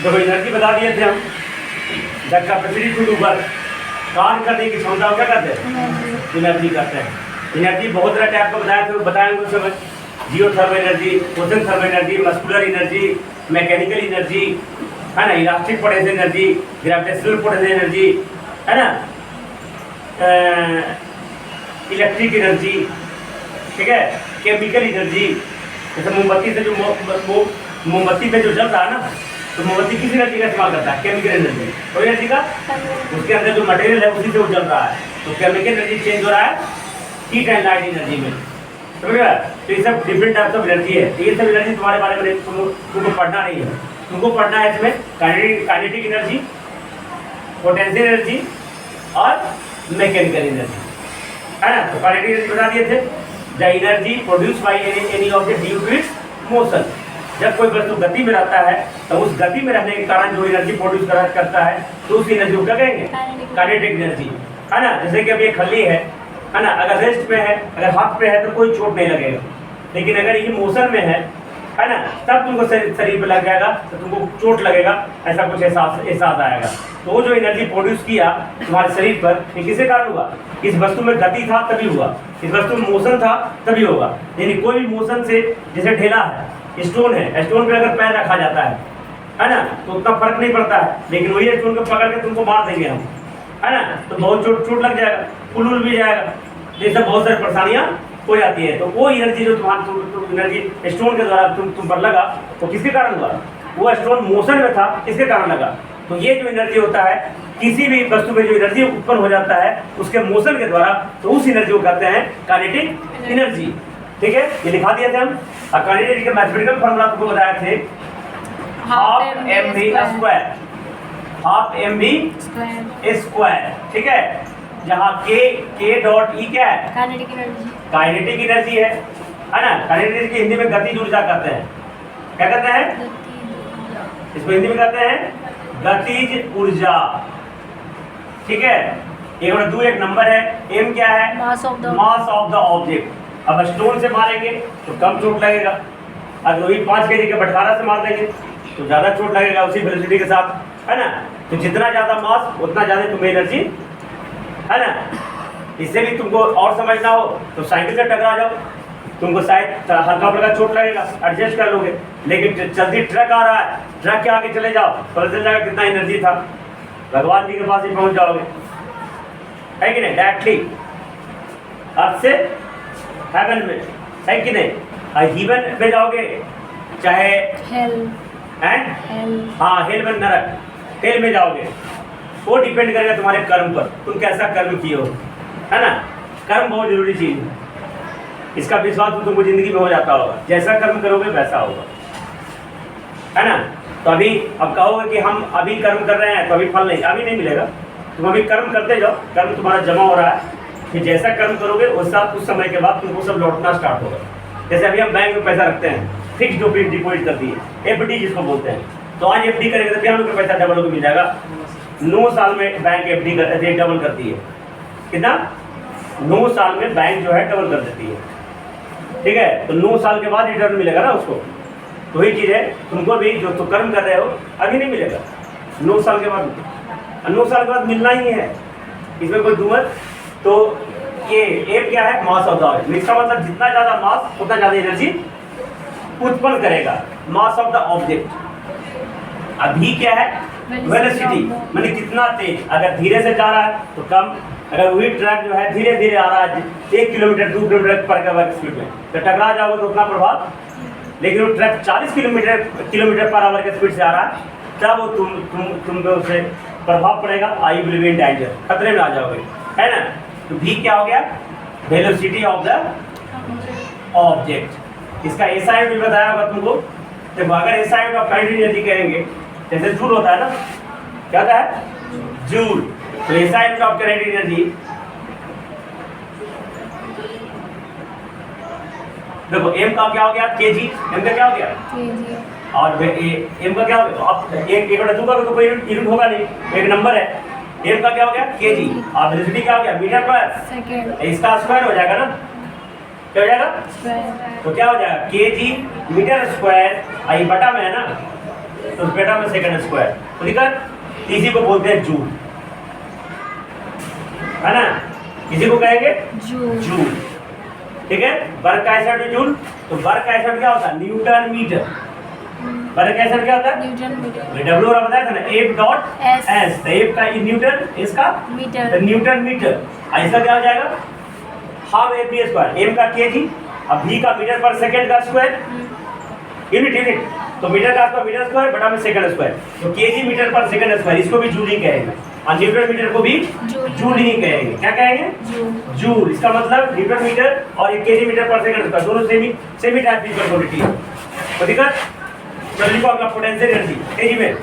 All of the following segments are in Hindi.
देखो एनर्जी बता दिए थे हम, the capacity to do work, काम करने की क्षमता को क्या कहते हैं? एनर्जी कहते हैं। एनर्जी बहुत तरह टाइप का बताया थे, बताएंगे उस समय। Geo thermal energy, ocean thermal energy, muscular energy, mechanical energy, है ना, elastic potential energy, gravitational potential energy, है ना, इलेक्ट्रिक एनर्जी, ठीक है, केमिकल एनर्जी। जैसे मोमबत्ती से जो मोमबत्ती पे जो जल रहा है ना, तो मोमबत्ती किस एनर्जी का इस्तेमाल करता है? Chemical energy. कोई एनर्जी का, उसके अंदर जो मटेरियल है उसी से वो जल रहा है, तो केमिकल एनर्जी चेंज हो रहा है हीट एंड लाइट एनर्जी में, समझ गया? तो ये सब डिफरेंट टाइप्स ऑफ एनर्जी है। ये सब एनर्जी तुम्हारे बारे में तुमको पढ़ना नहीं है, तुमको पढ़ना है इसमें काइनेटिक एनर्जी, पोटेंशियल एनर्जी और मैकेनिकल एनर्जी, है ना। तो काइनेटिक एनर्जी बता दिए थे, the energy produce by any object due to its motion. जब कोई वस्तु गति में रहता है तो उस गति में रहने के कारण जो एनर्जी प्रोड्यूस करता है तो उस एनर्जी को क्या कहेंगे? काइनेटिक एनर्जी, है ना। जैसे कि अब ये खली है ना, अगर रेस्ट पे है, अगर हाथ पे है तो कोई चोट नहीं लगेगा, लेकिन अगर ये मोशन में है ना, तब तुमको शरीर पे लग जाएगा तो तुमको चोट लगेगा, ऐसा कुछ एहसास आएगा। तो वो जो एनर्जी प्रोड्यूस किया तुम्हारे शरीर पर, ये किसके कारण हुआ? इस वस्तु में गति था तभी हुआ, इस वस्तु में मोशन था तभी होगा। यानी कोई भी मोशन से, जैसे ढेला है, स्टोन है, स्टोन पे अगर पैर रखा जाता है ना, तो उतना फर्क नहीं पड़ता है, लेकिन वही स्टोन को पकड़ के तुमको मार देंगे हम, है ना, तो बहुत चोट लग जाएगा, उल भी जाएगा, ये सब बहुत सारी परेशानियां हो जाती है। तो वो एनर्जी जो एनर्जी स्टोन के द्वारा तुम पर लगा, तो किसके कारण हुआ? वो स्टोन मोशन में था, किसके कारण लगा? तो ये जो एनर्जी होता है, किसी भी वस्तु में जो एनर्जी उत्पन्न हो जाता है उसके मोशन के द्वारा, तो उस एनर्जी को कहते हैं काइनेटिक एनर्जी, ठीक है। ये लिखा दिया था हम। काइनेटिक एनर्जी का मैथमेटिकल फॉर्मूला तुमको बताए थे, half mv square, half mv square, ठीक है, जहाँ k डॉट ई क्या है? काइनेटिक एनर्जी, काइनेटिक एनर्जी है ना। काइनेटिक एनर्जी की हिंदी में गतिज ऊर्जा कहते हैं। क्या कहते हैं इसको? हिंदी में कहते हैं गतिज ऊर्जा, ठीक है। एक नंबर है, m क्या है? Mass of the object. अब स्टोन से मारेंगे तो कम चोट लगेगा, अगर वही 5 kg के बटखारा से मार देंगे तो ज़्यादा चोट लगेगा उसी वेलोसिटी के साथ, है ना। तो जितना ज़्यादा मास उतना ज़्यादा तुम्हें एनर्जी, है ना। इससे भी तुमको और समझना हो तो साइकिल से टकरा जाओ, तुमको शायद हल्का फुल्का चोट लगेगा, एडजस्ट कर लोगे, लेकिन चलती ट्रक आ रहा है, ट्रक के आगे चले जाओ, पता चल जाएगा कितना एनर्जी था, भगवान जी के पास ही पहुंच जाओगे, है कि नहीं? डायरेक्टली अर्थ से हेवन में, है कि नहीं? हेवन में जाओगे, चाहे हाँ हेल में, नरक, हेल में जाओगे, वो डिपेंड करेगा तुम्हारे कर्म पर, तुम कैसा कर्म किए हो, है ना। कर्म बहुत जरूरी चीज है, इसका विश्वास तो तुमको जिंदगी में हो जाता होगा, जैसा कर्म करोगे वैसा होगा, है ना। तो अभी अब कहोगे कि हम अभी कर्म कर रहे हैं तो अभी फल नहीं, अभी नहीं मिलेगा, तुम अभी कर्म करते जाओ, कर्म तुम्हारा जमा हो रहा है, कि जैसा कर्म करोगे वैसा उस समय के बाद तुमको सब लौटना स्टार्ट होगा। जैसे अभी हम बैंक में पैसा रखते हैं, फिक्स डिपॉजिट करती है, FD जिसको बोलते हैं, तो आज FD करेंगे तो क्या हमको पैसा डबल होकर मिल जाएगा। 9 साल में बैंक FD डबल करती है, कितना? 9 साल में बैंक जो है डबल कर देती है, ठीक है। तो 9 साल के बाद रिटर्न मिलेगा ना उसको, तो वही चीज़ है, तुमको भी जो तुम कर्म कर रहे हो अभी नहीं मिलेगा, 9 साल के बाद, 9 साल के बाद मिलना ही है, इसमें कोई दुमत। तो ये एम क्या है? Mass of the object. इसका मतलब जितना ज़्यादा मास उतना ज़्यादा एनर्जी उत्पन्न करेगा, मास ऑफ द ऑब्जेक्ट। अभी क्या है? वेलोसिटी, माने कितना तेज, अगर धीरे से जा रहा है तो कम, अगर वही ट्रक जो है धीरे धीरे आ रहा है 1 किलोमीटर 2 किलोमीटर पर स्पीड में, तो टकरा जाओगे तो उतना प्रभाव, लेकिन वो ट्रक 40 किलोमीटर पर आवर के स्पीड से आ रहा है, तब वो तुम पे उससे प्रभाव पड़ेगा, I will be in danger, खतरे में आ जाओगे, है ना। तो भी क्या हो गया? Velocity of the object. इसका एसआई भी बताया होगा तुमको, तो अगर एसआई का काइनेटिक एनर्जी कहेंगे, जैसे जूल होता है ना, क्या होता है? जूल। तो एसआई ऑफ काइनेटिक एनर्जी, देखो एम का क्या हो गया? केजी। एम का क्या हो गया? केजी। और एम का क्या हो गया? अब एक बटा 2 का तो कोई यूनिट होगा नहीं, एक नंबर है। एम का क्या हो गया? केजी। और वेलोसिटी क्या हो गया? मीटर पर सेकंड। इसका स्क्वायर हो जाएगा ना, क्या हो जाएगा? स्क्वायर। तो क्या हो जाएगा? केजी मीटर स्क्वायर, आई बटा में है ना, तो बेटा में सेकंड स्क्वायर, तो दिक्कत इसी को बोलते हैं जूल, है ना, इसी को कहेंगे जूल, ठीक है। वर्क का एसिड जूल, तो वर्क का एसिड क्या होता है, न्यूटन मीटर, वर्क का एसिड क्या होता है, न्यूटन मीटर, डब्ल्यू और बताया था ना, एफ डॉट एस, तो एफ का न्यूटन, इसका मीटर, न्यूटन मीटर, ऐसा क्या हो जाएगा, half M B square, M का केजी, अब भी का मीटर पर सेकंड का स्क्वायर, यूनिट, तो मीटर का आपका मीटर स्क्वायर बटा में सेकंड स्क्वायर, तो केजी मीटर पर सेकंड स्क्वायर, इसको भी जूल ही कहेंगे, और न्यूटन मीटर को भी जूल ही कहेंगे, क्या कहेंगे, जूल। इसका मतलब न्यूटन मीटर और एक केजी मीटर पर सेकंड स्क्वायर दोनों सेमी टाइप की क्वांटिटी है, तो दिक्कत। चलो लिखो अगला, पोटेंशियल एनर्जी, तेजी में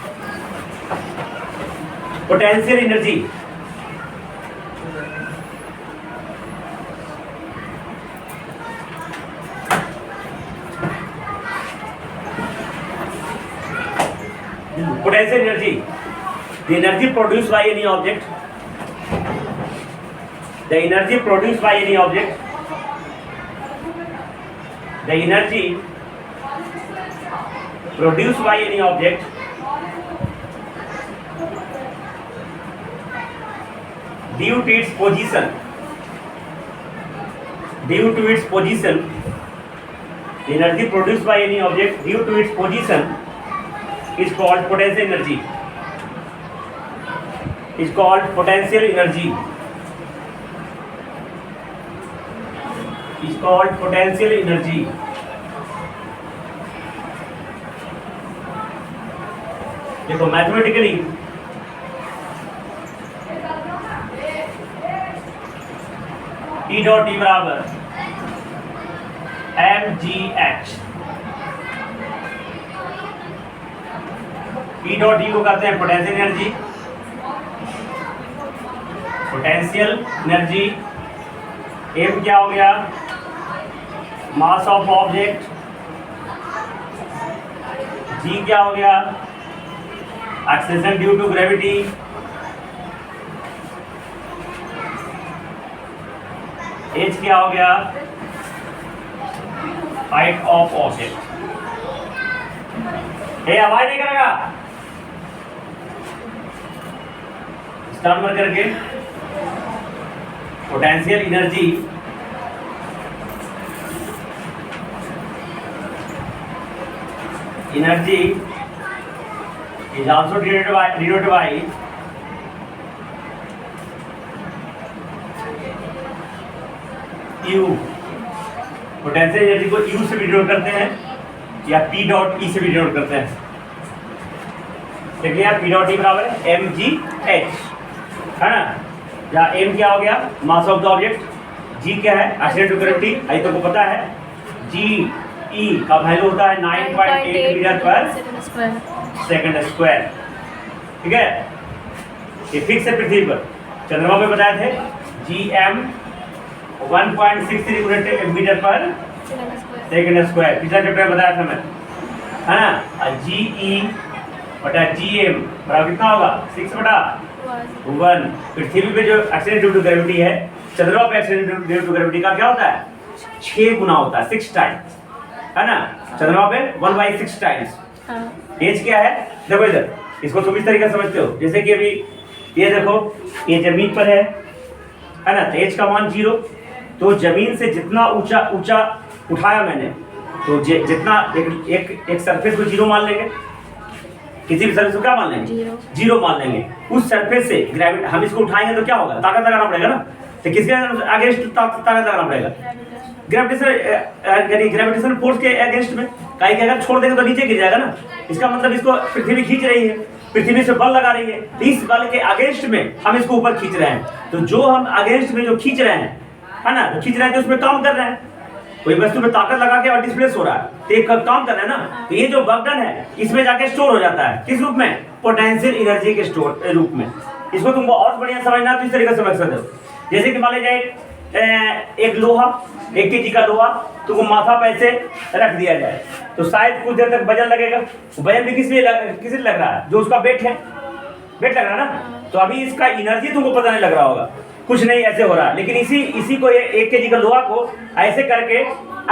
potential energy, potential energy, the energy produced by any object, the energy produced by any object, the energy produced by any object due to its position, the energy produced by any object due to its position is called potential energy, is called potential energy, is called potential energy। देखो मैथमेटिकली E डॉट डी बराबर mgh, E डॉट डी को कहते हैं potential energy, potential energy, M क्या हो गया, मास ऑफ ऑब्जेक्ट, जी क्या हो गया, acceleration due to gravity, H क्या हो गया, हाइट ऑफ ऑब्जेक्ट। ये आवाज नहीं करेगा, स्टार्ट में करके potential energy is also denoted by U, potential energy को U से भी डिनोट करते हैं या P डॉट E से भी डिनोट करते हैं, देखिए P डॉट E बराबर है mgh, है ना, या m क्या हो गया, mass of the object, g क्या है, एक्सीलरेशन टू ग्रेविटी, आई तो को पता है, g e का वैल्यू होता है 9.8 मीटर पर सेकंड स्क्वायर, ठीक है। ये फिक्स है पृथ्वी पर, चंद्रमा पे बताए थे gm 1.63 यूनिट मीटर पर सेकंड स्क्वायर, पिछला चैप्टर में बताया था मैं, है ना, और ge बटा gm बराबर कितना होगा, 6/1। पृथ्वी पे जो एक्सीलरेशन ड्यू टू ग्रेविटी है, चंद्रमा पे एक्सीलरेशन ड्यू टू ग्रेविटी का क्या होता है, 6 गुना होता है, 6 टाइम्स, है ना, चंद्रमा पे 1/6 टाइम्स। एज क्या है, देखो इधर, इसको तुम इस तरीके से समझते हो, जैसे कि अभी ये देखो, ये जमीन पर है ना, तो एज का मान 0, तो जमीन से जितना ऊंचा ऊंचा उठाया मैंने, तो जितना एक सरफेस को 0 मान लेंगे, किसी भी सरफेस को क्या मान लेंगे, 0 मान लेंगे। उस सरफेस से ग्रेविटी, हम इसको उठाएंगे तो क्या होगा, ताकत लगाना पड़ेगा ना, तो किसके अगेंस्ट ताकत लगाना पड़ेगा, ग्रेविटेशन फोर्स के अगेंस्ट में, कहीं अगर छोड़ देंगे तो नीचे गिर जाएगा ना, इसका मतलब इसको पृथ्वी खींच रही है, पृथ्वी से बल लगा रही है, तो इस बल के अगेंस्ट में हम इसको ऊपर खींच रहे हैं, तो जो हम अगेंस्ट में जो खींच रहे हैं, है ना, तो खींच रहे हैं तो उसमें काम कर रहे हैं, कोई वस्तु में ताकत लगा के और डिस्प्लेस हो रहा है, तो एक काम कर रहे हैं ना, तो ये जो वर्कडन है इसमें जाके स्टोर हो जाता है, किस रूप में, पोटेंशियल एनर्जी के स्टोर रूप में। इसको तुमको और बढ़िया समझना तो इस तरीके से समझ सकते हो, जैसे कि मान लीजिए एक लोहा, 1 kg का लोहा तुमको माथा पे ऐसे रख दिया जाए, तो शायद कुछ देर तक वजन लगेगा, वजन भी किस लिए लग रहा है, जो उसका वेट है, वेट लग रहा है ना, तो अभी इसका एनर्जी तुमको पता नहीं लग रहा होगा, कुछ नहीं ऐसे हो रहा है, लेकिन इसी को 1 kg का लोहा को ऐसे करके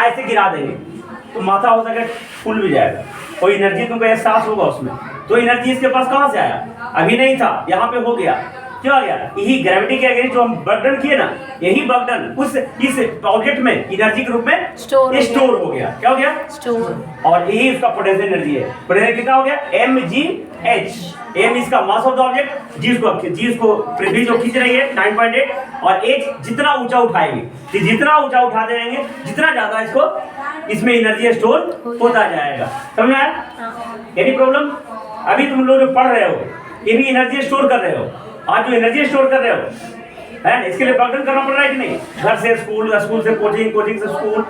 ऐसे गिरा देंगे, तो माथा हो सके फूल भी जाएगा, और एनर्जी तुमको एहसास होगा उसमें। तो एनर्जी इसके पास कहाँ से आया? अभी नहीं था, यहाँ पे हो गया। क्यों आ गया? यही ग्रेविटी के अगेंस्ट जो हम बर्डन किए ना, यही बर्डन उस इस ऑब्जेक्ट में एनर्जी के रूप में स्टोर हो गया। क्या हो गया? स्टोर। और यही इसका पोटेंशियल एनर्जी है। पोटेंशियल कितना हो गया? mgh। m इसका mass of the object, g इसको पृथ्वी जो खींच रही है 9.8, और h जितना ऊंचा उठाएगी, तो जितना ऊंचा उठाते रहेंगे जितना ज्यादा इसको इसमें एनर्जी स्टोर होता जाएगा। समझ में आया? Any problem? अभी तुम लोग जो पढ़ रहे हो ये भी एनर्जी स्टोर कर रहे हो। आज जो एनर्जी स्टोर कर रहे हो है, इसके लिए बर्डन करना पड़ रहा है कि नहीं? घर से स्कूल, स्कूल से कोचिंग, कोचिंग से स्कूल।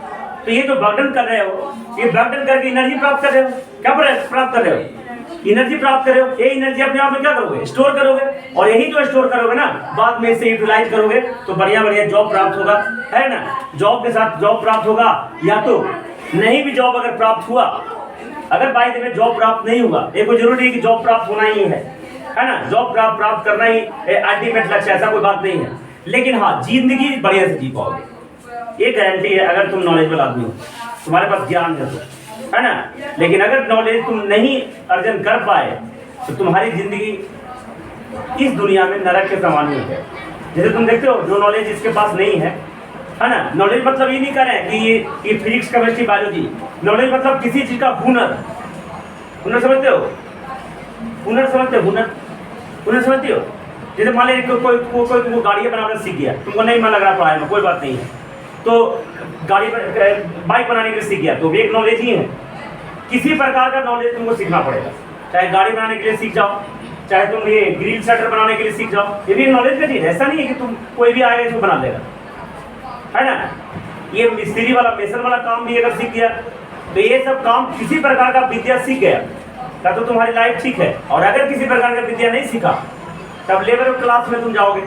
तो ये जो बर्डन कर रहे हो, ये बर्डन करके एनर्जी प्राप्त कर रहे हो। क्या प्राप्त कर रहे हो? एनर्जी प्राप्त कर रहे हो। ये एनर्जी अपने आप में क्या करोगे? स्टोर करोगे, और यही जो स्टोर करोगे ना, बाद में इसे यूटिलाइज करोगे तो बढ़िया बढ़िया जॉब प्राप्त होगा, है ना? जॉब के साथ जॉब प्राप्त होगा, या तो नहीं भी जॉब अगर प्राप्त हुआ, अगर बाय द वे जॉब प्राप्त नहीं हुआ, ये कोई जरूरी है कि जॉब प्राप्त होना ही है ना? जॉब प्राप्त करना ही अल्टीमेट लक्ष्य, ऐसा कोई बात नहीं है। लेकिन हाँ, जिंदगी बढ़िया से जी पाओगे, ये गारंटी है अगर तुम नॉलेजेबल आदमी हो, तुम्हारे पास ज्ञान है ना? लेकिन अगर नॉलेज तुम नहीं अर्जन कर पाए तो तुम्हारी जिंदगी इस दुनिया में नरक के समान ही है। जैसे तुम देखते हो जो नॉलेज इसके पास नहीं है ना? नॉलेज मतलब ये नहीं करें कि ये फिजिक्स, केमिस्ट्री, बायोलॉजी। नॉलेज मतलब किसी चीज का हुनर। हुनर समझते हो? हुनर समझते हो? हुनर समझते हो? जैसे मान लीजिए कोई तुमको गाड़ियाँ बनाना सीख गया, तुमको नहीं मन लग रहा पढ़ाई में, कोई बात नहीं है, तो बाइक बनाने के लिए सीख गया, तो भी एक नॉलेज ही है। किसी प्रकार का नॉलेज तुमको सीखना पड़ेगा, चाहे गाड़ी बनाने के लिए सीख जाओ, चाहे तुम ये ग्रिल शटर बनाने के लिए सीख जाओ, ये भी नॉलेज का चीज है। ऐसा नहीं है कि तुम कोई भी आएगा इसको बना देगा, है ना? ये मिस्त्री वाला, मेसन वाला काम भी अगर सीख गया, तो ये सब काम किसी प्रकार का विद्या सीख गया तो तुम्हारी लाइफ ठीक है। और अगर किसी प्रकार का विद्या नहीं सीखा, तब लेबर क्लास में तुम जाओगे,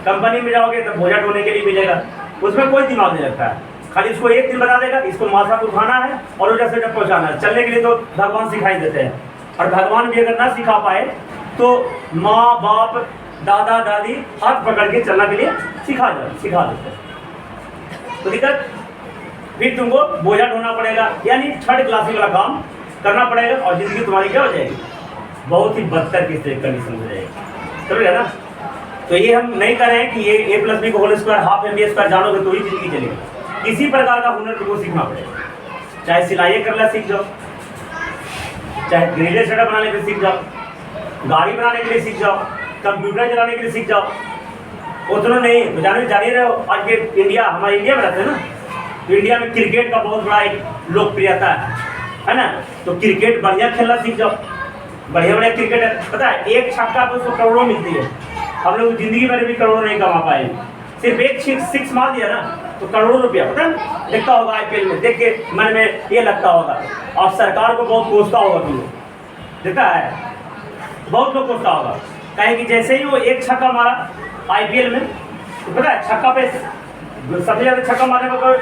कंपनी में जाओगे, तब बोझा ढोने के लिए मिलेगा, उसमें कोई दिमाग नहीं लगता है। खाली इसको एक दिन बता देगा, इसको माथा को उठाना है और उधर से जब पहुँचाना है। चलने के लिए तो भगवान सिखाई देते हैं, और भगवान भी अगर ना सिखा पाए तो माँ बाप, दादा दादी हाथ पकड़ के चलने के लिए सिखा देते हैं। तो दिक्कत फिर तुमको बोझा ढोना पड़ेगा, यानी थर्ड क्लास वाला काम करना पड़ेगा, और जिंदगी तुम्हारी क्या हो जाएगी? बहुत ही बदतर कंडीशन हो जाएगी। समझ गया ना? तो ये हम नहीं कर रहे हैं कि ये a+b को whole square, half MBA square जानोगे तो ही जिंदगी चलेगी। किसी प्रकार का हुनर तुमको सीखना पड़ेगा, चाहे सिलाई करना सीख जाओ, चाहे ग्रिल शटर बनाने के लिए सीख जाओ, गाड़ी बनाने के लिए सीख जाओ, कंप्यूटर चलाने के लिए सीख जाओ। उतना नहीं तो जान ही रहे हो, आज के इंडिया, हमारे इंडिया में रहते हैं ना, तो इंडिया में क्रिकेट का बहुत बड़ा एक लोकप्रियता है ना? तो क्रिकेट बढ़िया खेलना सीख जाओ, बढ़िया क्रिकेटर। पता है एक छक्का तो उसको करोड़ों मिलती है। हम लोग जिंदगी में भी करोड़ों नहीं कमा पाए, सिर्फ एक सिक्स मार दिया ना तो करोड़ों रुपया, पता है? देखता होगा IPL में, देख के मन में ये लगता होगा, और सरकार को बहुत कोसता होगा। तुम लोग देखा है, बहुत लोग कोसता होगा, कहे कि जैसे ही वो एक छक्का मारा IPL में, तो पता है छक्का पे सबसे ज्यादा छक्का मारने पर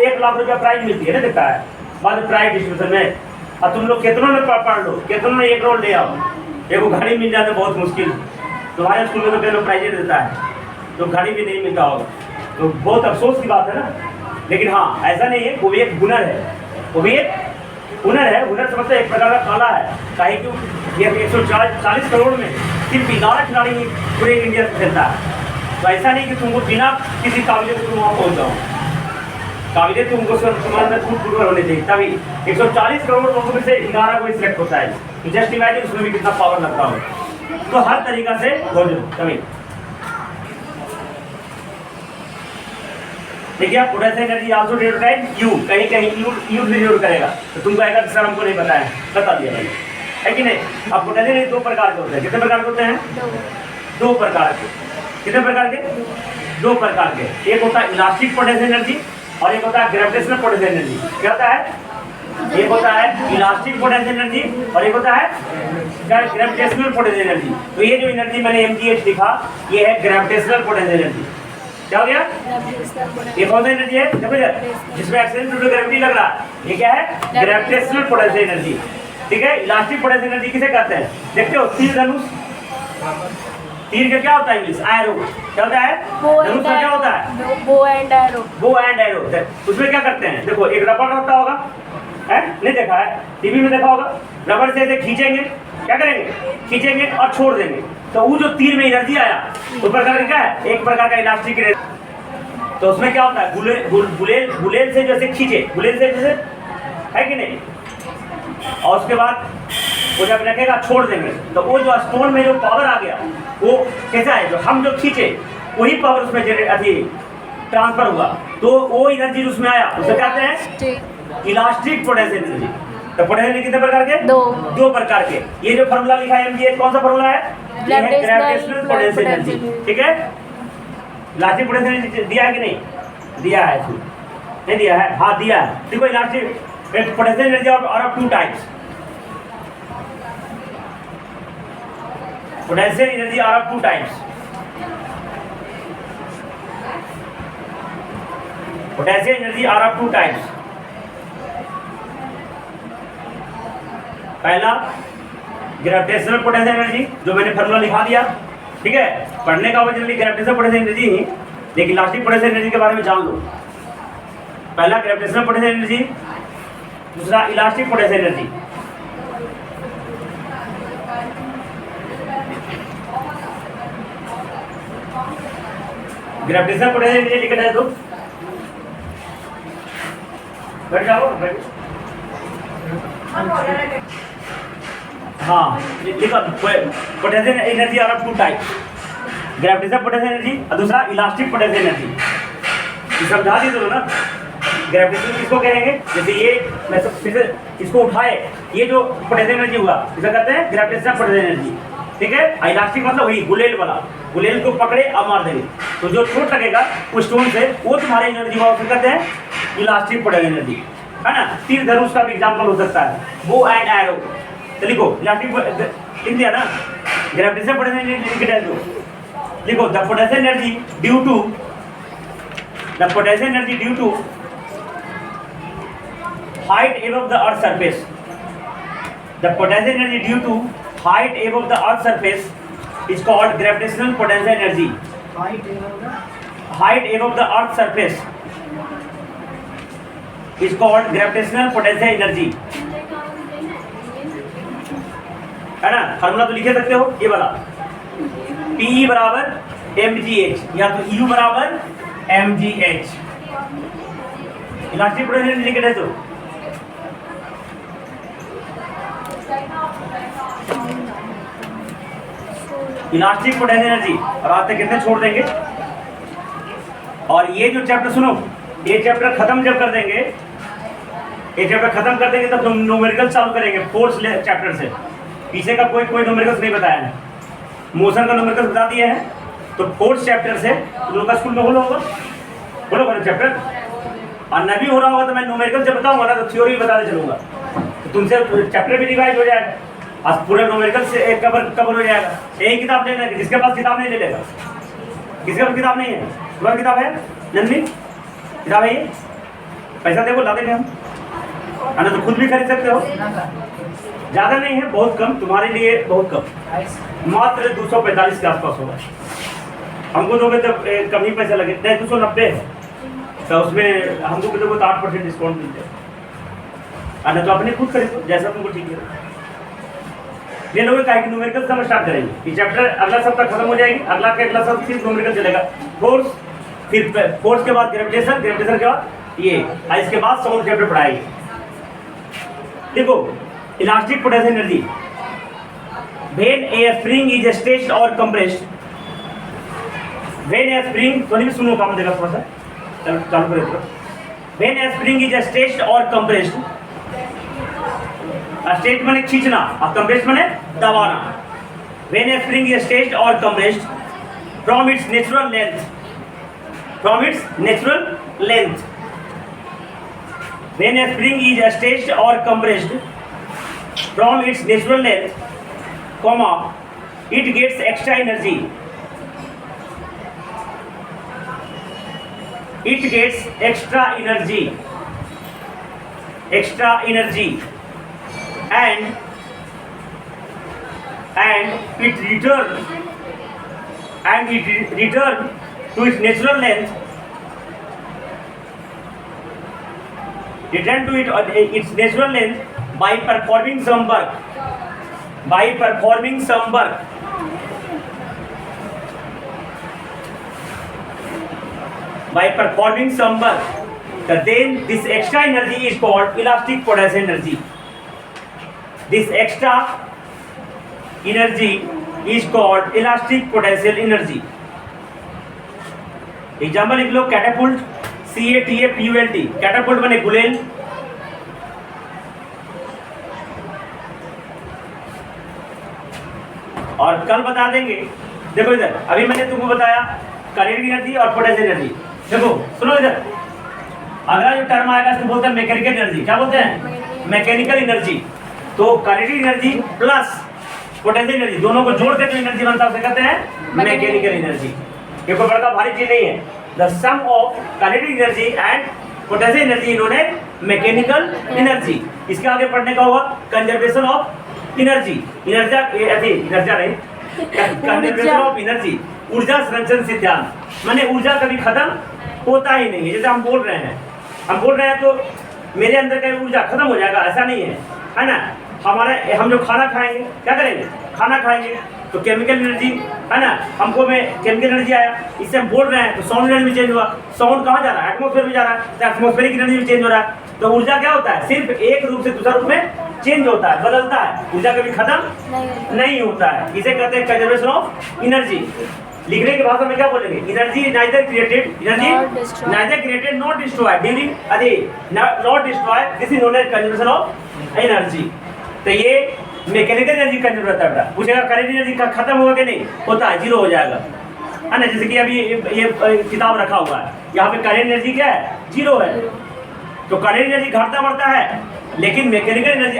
1 लाख रुपया प्राइज मिलती है ना, देखता है बाद प्राइज डिस्ट्रीब्यूशन में। और तुम लोग कितनों ने पढ़ लो, कितनों ने 1 करोड़ ले आओ, एक घड़ी मिल जाए तो बहुत मुश्किल। तुम्हारे स्कूल में तो कई लोग प्राइजेट देता है, तो घड़ी भी नहीं मिलता होगा, तो बहुत अफसोस की बात है ना। लेकिन हाँ, ऐसा नहीं है, वो भी एक हुनर है, वो भी एक हुनर है। हुनर समझते एक प्रकार का कला है, काहे कि ये 140 करोड़ में सिर्फ 11 खिलाड़ी ही पूरे इंडिया से खेलता है। तो ऐसा नहीं कि तुमको बिना किसी काबिलियत तुम वहाँ पहुँच जाओ, काबिलियत तुमको तुम्हारे में खूब होने चाहिए, तभी 140 करोड़ लोगों में से 11 को सिलेक्ट होता है। तो जस्ट इमेजिन उसमें भी कितना पावर लगता हो। तो हर तरीका से हो जाओ तभी। देखिए, potential energy also denote by U, कहीं कहीं यू डिनोट करेगा, तो तुमको आएगा सर हमको नहीं पता है, बता दिया मैंने, है कि नहीं? अब पोटेंशियल एनर्जी 2 प्रकार के होते हैं। कितने प्रकार के होते हैं? 2 प्रकार के। कितने प्रकार के? 2 प्रकार के। एक होता है इलास्टिक पोटेंशियल एनर्जी और एक होता है ग्रेविटेशनल पोटेंशियल एनर्जी। क्या होता है? एक होता है इलास्टिक पोटेंशियल एनर्जी और एक होता है ग्रेविटेशनल पोटेंशियल एनर्जी। तो ये जो एनर्जी मैंने mgh लिखा, ये है ग्रेविटेशनल पोटेंशियल एनर्जी। क्या हो गया? ये कौन सा एनर्जी है? देखो जिसमें एक्सीडेंट टू ग्रेविटी लग रहा है, ये क्या है? Gravitational potential energy. ठीक है। इलास्टिक पोटेंशियल एनर्जी किसे कहते हैं? देखते हो तीर धनुष, तीर का क्या होता है इंग्लिश? एरो। क्या होता है? धनुष का क्या होता है? Bow and arrow. Bow and arrow. उसमें क्या करते हैं? देखो एक रबड़ होता होगा, है? नहीं देखा है? टीवी में देखा होगा, रबर से ऐसे खींचेंगे, क्या करेंगे? खींचेंगे और छोड़ देंगे, तो वो जो तीर में एनर्जी आया वो प्रकार का क्या है? एक प्रकार का इलास्टिक एनर्जी। तो उसमें क्या होता है? बुलेल से जैसे खींचे, बुलेल से जैसे, है कि नहीं? और उसके बाद वो जब रखेगा छोड़ देंगे, तो वो जो स्टोन में जो पावर आ गया वो कैसा है? जो हम जो खींचे वही पावर उसमें ट्रांसफर हुआ, तो वो एनर्जी उसमें आया, उसे कहते हैं इलास्टिक पोटेंशियल एनर्जी। तो पोटेंशियल एनर्जी कितने प्रकार के? दो प्रकार के। ये जो फॉर्मूला लिखा है MgH, कौन सा फॉर्मूला है? ये है ग्रेविटेशनल पोटेंशियल एनर्जी, ठीक है? इलास्टिक पोटेंशियल एनर्जी दिया है कि नहीं? दिया है, नहीं दिया है? हाँ दिया है। देखो elastic potential energy are of two types. Potential energy are of two types. Potential energy are of two types. पहला ग्रेविटेशनल पोटेंशियल एनर्जी, जो मैंने फॉर्मूला लिखा दिया, ठीक है? पढ़ने का वजह ग्रेविटेशनल पोटेंशियल एनर्जी ही, लेकिन इलास्टिक पोटेंशियल एनर्जी के बारे में जान लो। पहला ग्रेविटेशनल पोटेंशियल एनर्जी, दूसरा elastic potential energy. Gravitational potential energy लिखा है, तो बैठ जाओ, हाँ लिखो। Potential energy are of two type, gravitational potential energy और दूसरा इलास्टिक पोटेंशियल एनर्जी। ये समझा दी तो ना। ग्रेविटेशन किसको कहेंगे? जैसे ये मैं फिर से इसको उठाए, ये जो पोटेंशियल एनर्जी हुआ इसे कहते हैं ग्रेविटेशनल पोटेंशियल एनर्जी, ठीक है? इलास्टिक मतलब वही गुलेल वाला, गुलेल को पकड़े और मार देंगे, तो जो चोट लगेगा उस स्टोन से वो तुम्हारे एनर्जी हुआ, उसे कहते हैं इलास्टिक पोटेंशियल एनर्जी, है ना? तीर धनुष का भी एग्जाम्पल हो सकता है, बो एंड एरो। तो लिखो इलास्टिक लिख दिया ना, ग्रेविटेशनल पोटेंशियल एनर्जी लिखो। The potential energy due to height above the earth surface. The potential energy due to height above the earth surface is called gravitational potential energy. Height above the earth surface is called gravitational potential energy. है ना? फार्मूला तो लिखे सकते हो, ये वाला PE बराबर mgh या तो U बराबर mgh। इलास्टिक पोटेंशियल एनर्जी लिखे तो इलास्टिक पोटेंशियल एनर्जी। और आज तक कितने छोड़ देंगे? और ये जो चैप्टर सुनो, ये चैप्टर खत्म जब कर देंगे, ये चैप्टर खत्म कर देंगे तब न्यूमेरिकल चालू करेंगे फोर्थ चैप्टर से। पीछे का कोई न्यूमेरिकल्स नहीं बताया है, मोशन का न्यूमेरिकल्स बता दिए हैं, तो फोर्थ चैप्टर से तुम लोग का स्कूल में बोलो चैप्टर, और न भी हो रहा होगा तो मैं न्यूमेरिकल जब बताऊंगा ना तो थ्योरी भी बताते चलूंगा, तो तुमसे चैप्टर भी रिवाइज हो जाएगा, आज पूरे न्यूमेरिकल से एक कवर हो जाएगा। एक किताब ले लेगा, जिसके पास किताब नहीं ले लेगा, किसके पास किताब नहीं है? तुम्हारी किताब है? नंदी किताब है? ये पैसा देखो ला देंगे हम, है ना? तो खुद भी खरीद सकते हो, ज़्यादा नहीं है, बहुत कम, तुम्हारे लिए बहुत कम, मात्र 245 के आसपास होगा। हमको दोगे तो कम ही पैसा लगे, नहीं 290 है, तो उसमें हमको भी दोगे तो 8% डिस्काउंट मिलते हैं, ना तो अपने खुद खरीदो जैसा तुमको ठीक है। ये लोग का न्यूमेरिकल से हम स्टार्ट करेंगे, ये चैप्टर अगला सप्ताह खत्म हो जाएगी, अगला सप्ताह सिर्फ न्यूमेरिकल चलेगा, फोर्स, फिर फोर्स के बाद ग्रेविटेशन के बाद ये, और इसके बाद साउंड चैप्टर पढ़ाएंगे। देखो elastic potential energy, when a spring is stretched और कंप्रेस्ड, व्हेन ए स्प्रिंग, तो नहीं सुनो काम देगा थोड़ा सा, चलो चालू करें। When a spring is stretched और कंप्रेस्ड, स्ट्रेच माने खींचना और कंप्रेस्ड माने दबाना। When a spring is stretched और compressed from its natural length, when a spring is stretched or compressed from its natural length, comma, it gets extra energy. It gets extra energy, and it return to its natural length return to its natural length by performing some work. By performing some work. By performing some work. Then this extra energy is called elastic potential energy. This extra energy is called elastic potential energy. Example लिख लो, कैटापुल्ट, CATAPULT, कैटापुल्ट बने गुलेल, और कल बता देंगे। देखो इधर, अभी मैंने तुमको बताया काइनेटिक एनर्जी और पोटेंशियल एनर्जी। देखो सुनो इधर, अगला जो टर्म आएगा इसको बोलते हैं मैकेनिकल एनर्जी। क्या बोलते हैं? Mechanical energy. तो kinetic energy plus potential energy दोनों को जोड़ के जो एनर्जी बनता है उसे कहते हैं मैकेनिकल एनर्जी। ये कोई बड़ा भारी चीज नहीं है। The sum of kinetic energy and potential energy इन्होंने मैकेनिकल एनर्जी। इसके आगे पढ़ने का होगा कंजर्वेशन ऑफ एनर्जी। एनर्जा नहीं, कंजर्वेशन ऑफ एनर्जी, ऊर्जा संरक्षण सिद्धांत। माने ऊर्जा कभी खत्म होता ही नहीं है। जैसे हम बोल रहे हैं तो मेरे अंदर का ऊर्जा खत्म हो जाएगा, ऐसा नहीं है ना। हम जो खाना खाएंगे, क्या करेंगे? खाना खाएंगे तो केमिकल एनर्जी है ना, हमको में केमिकल एनर्जी आया, इससे हम बोल रहे हैं तो साउंड एनर्जी भी चेंज हुआ। साउंड कहाँ जा रहा है? एटमॉस्फेयर में जा रहा है, तो एटमॉस्फेरिक एनर्जी भी चेंज हो रहा है। तो ऊर्जा क्या होता है? सिर्फ एक रूप से दूसरा रूप में चेंज होता है, बदलता है। ऊर्जा कभी खत्म नहीं होता है। इसे कहते हैं कंजर्वेशन ऑफ एनर्जी। लिखने की भाषा में क्या बोलेंगे? Energy neither created not destroyed during not destroyed, this is known as conservation of energy. तो ये मैकेनिकल एनर्जी कंजर्व रहता है बेटा। पूछेगा काइनेटिक एनर्जी का खत्म होगा कि नहीं? होता है, जीरो हो जाएगा, है ना। जैसे कि अभी ये किताब रखा हुआ है, यहाँ पे काइनेटिक एनर्जी क्या है? जीरो है। तो काइनेटिक एनर्जी घटता बढ़ता है, लेकिन मैकेनिकल एनर्जी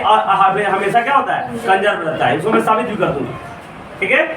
हमेशा क्या होता है? कंजर्व रहता है। इसको मैं साबित भी कर दूंगा, ठीक है।